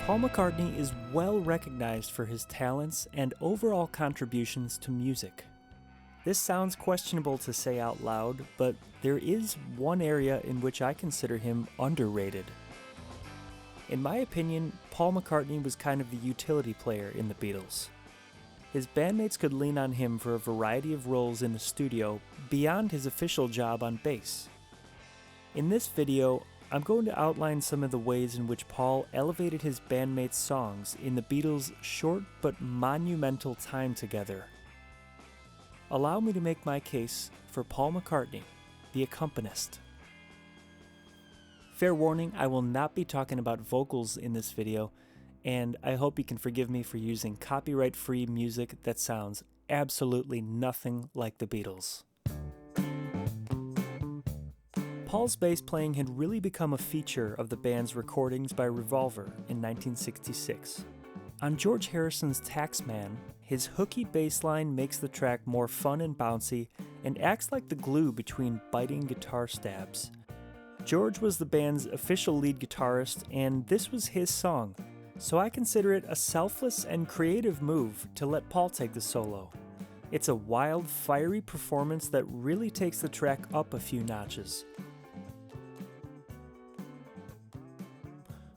Paul McCartney is well recognized for his talents and overall contributions to music. This sounds questionable to say out loud, but there is one area in which I consider him underrated. In my opinion, Paul McCartney was kind of the utility player in the Beatles. His bandmates could lean on him for a variety of roles in the studio beyond his official job on bass. In this video, I'm going to outline some of the ways in which Paul elevated his bandmates' songs in the Beatles' short but monumental time together. Allow me to make my case for Paul McCartney, the Accompanist. Fair warning, I will not be talking about vocals in this video, and I hope you can forgive me for using copyright-free music that sounds absolutely nothing like the Beatles. Paul's bass playing had really become a feature of the band's recordings by Revolver in 1966. On George Harrison's Taxman, his hooky bass line makes the track more fun and bouncy and acts like the glue between biting guitar stabs. George was the band's official lead guitarist, and this was his song, so I consider it a selfless and creative move to let Paul take the solo. It's a wild, fiery performance that really takes the track up a few notches.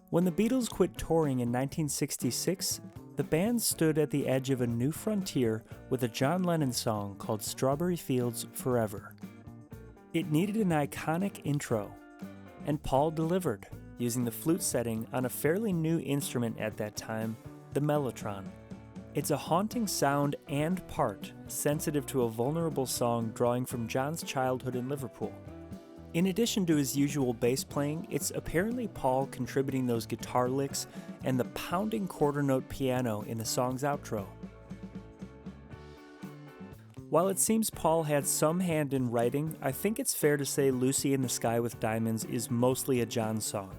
When the Beatles quit touring in 1966, the band stood at the edge of a new frontier with a John Lennon song called Strawberry Fields Forever. It needed an iconic intro, and Paul delivered, using the flute setting on a fairly new instrument at that time, the mellotron. It's a haunting sound and part, sensitive to a vulnerable song drawing from John's childhood in Liverpool. In addition to his usual bass playing, it's apparently Paul contributing those guitar licks and the pounding quarter note piano in the song's outro. While it seems Paul had some hand in writing, I think it's fair to say Lucy in the Sky with Diamonds is mostly a John song.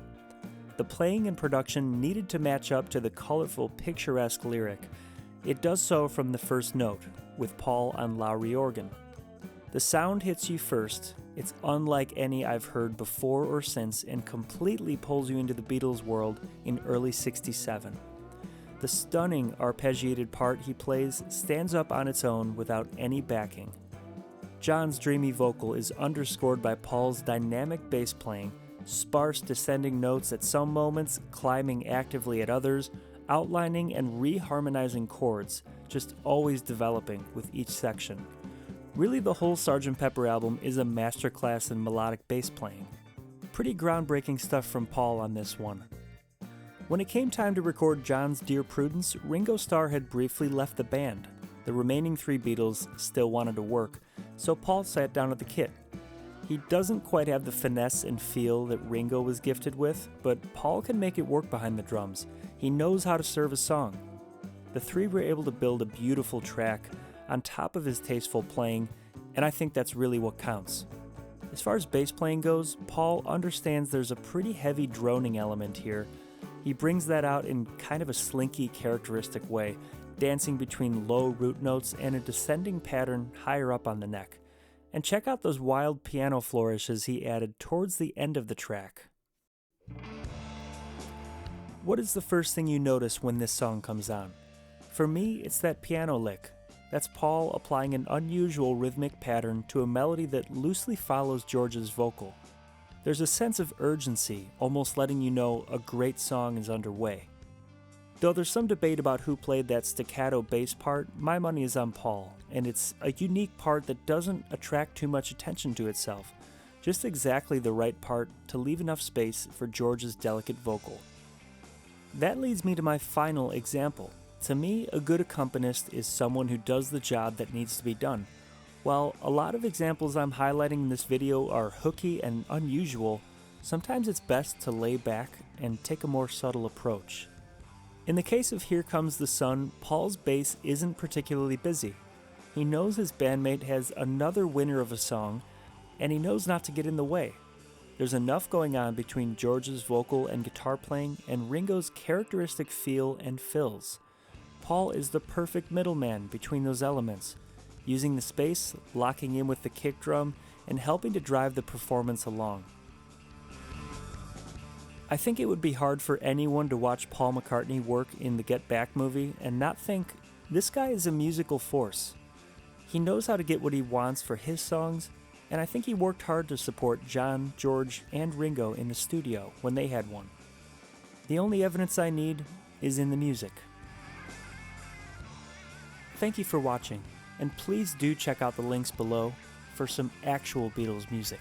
The playing and production needed to match up to the colorful, picturesque lyric. It does so from the first note, with Paul on Lowrey organ. The sound hits you first. It's unlike any I've heard before or since and completely pulls you into the Beatles' world in early '67. The stunning arpeggiated part he plays stands up on its own without any backing. John's dreamy vocal is underscored by Paul's dynamic bass playing, sparse descending notes at some moments, climbing actively at others, outlining and reharmonizing chords, just always developing with each section. Really, the whole Sgt. Pepper album is a masterclass in melodic bass playing. Pretty groundbreaking stuff from Paul on this one. When it came time to record John's Dear Prudence, Ringo Starr had briefly left the band. The remaining three Beatles still wanted to work, so Paul sat down at the kit. He doesn't quite have the finesse and feel that Ringo was gifted with, but Paul can make it work behind the drums. He knows how to serve a song. The three were able to build a beautiful track on top of his tasteful playing, and I think that's really what counts. As far as bass playing goes, Paul understands there's a pretty heavy droning element here. He brings that out in kind of a slinky, characteristic way, dancing between low root notes and a descending pattern higher up on the neck. And check out those wild piano flourishes he added towards the end of the track. What is the first thing you notice when this song comes on? For me, it's that piano lick. That's Paul applying an unusual rhythmic pattern to a melody that loosely follows George's vocal. There's a sense of urgency, almost letting you know a great song is underway. Though there's some debate about who played that staccato bass part, my money is on Paul, and it's a unique part that doesn't attract too much attention to itself, just exactly the right part to leave enough space for George's delicate vocal. That leads me to my final example. To me, a good accompanist is someone who does the job that needs to be done. While a lot of examples I'm highlighting in this video are hooky and unusual, sometimes it's best to lay back and take a more subtle approach. In the case of Here Comes the Sun, Paul's bass isn't particularly busy. He knows his bandmate has another winner of a song, and he knows not to get in the way. There's enough going on between George's vocal and guitar playing and Ringo's characteristic feel and fills. Paul is the perfect middleman between those elements, using the space, locking in with the kick drum, and helping to drive the performance along. I think it would be hard for anyone to watch Paul McCartney work in the Get Back movie and not think, this guy is a musical force. He knows how to get what he wants for his songs, and I think he worked hard to support John, George, and Ringo in the studio when they had one. The only evidence I need is in the music. Thank you for watching, and please do check out the links below for some actual Beatles music.